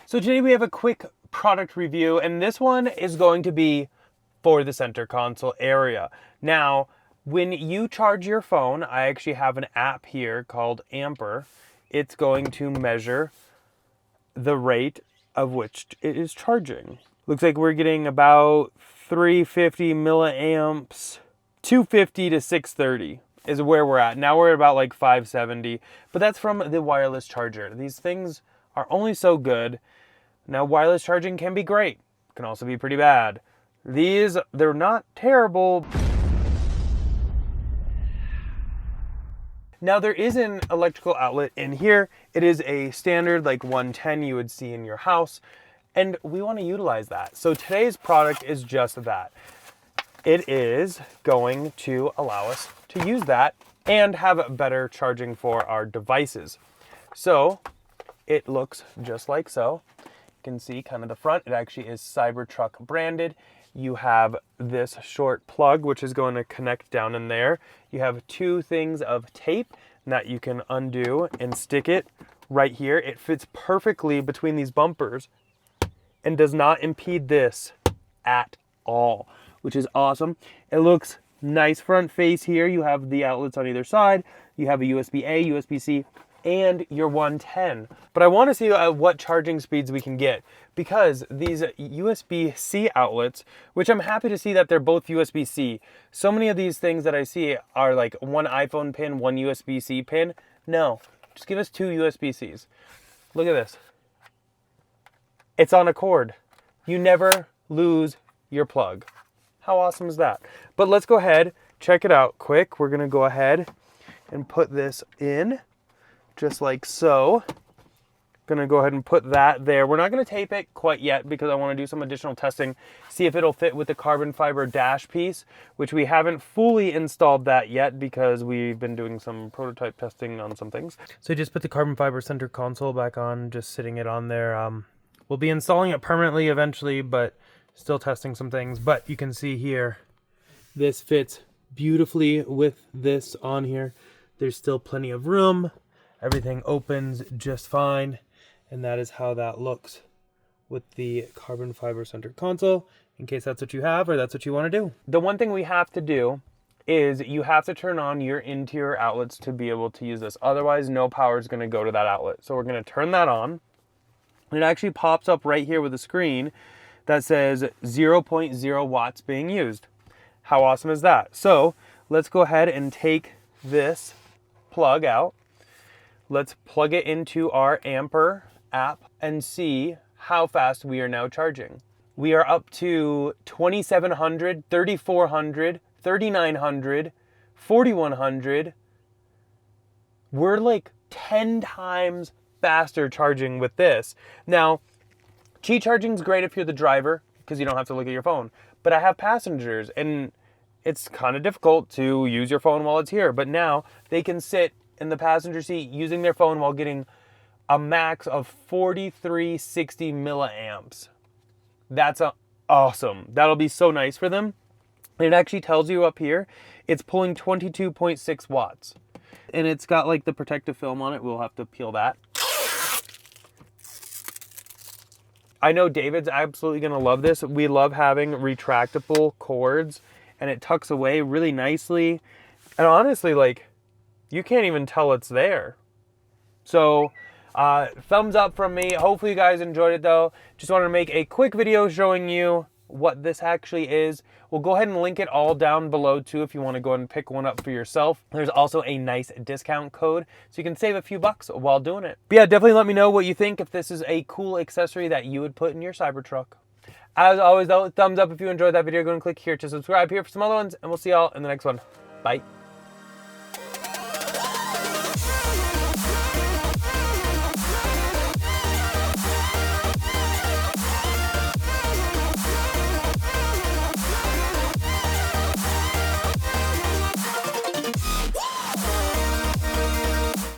So today we have a quick product review, and this one is going to be for the center console area. Now, when you charge your phone, I actually have an app here called Amper. It's going to measure the rate of which it is charging. Looks like we're getting about 350 milliamps, 250 to 630 is where we're at. Now we're at about like 570, but that's from the wireless charger. These things are only so good. Now, wireless charging can be great, can also be pretty bad. These, they're not terrible. Now, there is an electrical outlet in here. It is a standard like 110 you would see in your house, and we want to utilize that. So today's product is just that. It is going to allow us to use that and have better charging for our devices. So it looks just like so. You can see kind of the front. It actually is Cybertruck branded. You have this short plug, which is going to connect down in there. You have two things of tape that you can undo and stick it right here. It fits perfectly between these bumpers and does not impede this at all, which is awesome. It looks nice front face here. You have the outlets on either side. You have a USB-A, USB-C, and your 110. But I want to see what charging speeds we can get, because these USB-C outlets, which I'm happy to see that they're both USB-C. So many of these things that I see are like one iPhone pin, one USB-C pin. No, just give us two USB-Cs. Look at this. It's on a cord. You never lose your plug. How awesome is that? But let's go ahead, check it out quick. We're gonna go ahead and put this in. Just like so. Gonna go ahead and put that there. We're not gonna tape it quite yet because I wanna do some additional testing, see if it'll fit with the carbon fiber dash piece, which we haven't fully installed that yet because we've been doing some prototype testing on some things. So I just put the carbon fiber center console back on, just sitting it on there. We'll be installing it permanently eventually, but still testing some things. But you can see here, this fits beautifully with this on here. There's still plenty of room. Everything opens just fine, and that is how that looks with the carbon fiber center console, in case that's what you have or that's what you want to do. The one thing we have to do is you have to turn on your interior outlets to be able to use this. Otherwise, no power is going to go to that outlet. So we're going to turn that on. It actually pops up right here with a screen that says 0.0 watts being used. How awesome is that? So let's go ahead and take this plug out. Let's plug it into our Amper app and see how fast we are now charging. We are up to 2,700, 3,400, 3,900, 4,100. We're like 10 times faster charging with this. Now, Qi charging is great if you're the driver because you don't have to look at your phone. But I have passengers and it's kind of difficult to use your phone while it's here. But now they can sit in the passenger seat using their phone while getting a max of 4,360 milliamps. That's awesome. That'll be so nice for them. And it actually tells you up here, it's pulling 22.6 watts. And it's got like the protective film on it. We'll have to peel that. I know David's absolutely gonna love this. We love having retractable cords, and it tucks away really nicely. And honestly, like, you can't even tell it's there. So thumbs up from me. Hopefully you guys enjoyed it though. Just wanted to make a quick video showing you what this actually is. We'll go ahead and link it all down below too if you want to go ahead and pick one up for yourself. There's also a nice discount code so you can save a few bucks while doing it. But yeah, definitely let me know what you think, if this is a cool accessory that you would put in your Cybertruck. As always though, thumbs up if you enjoyed that video. Go and click here to subscribe here for some other ones, and we'll see y'all in the next one. Bye.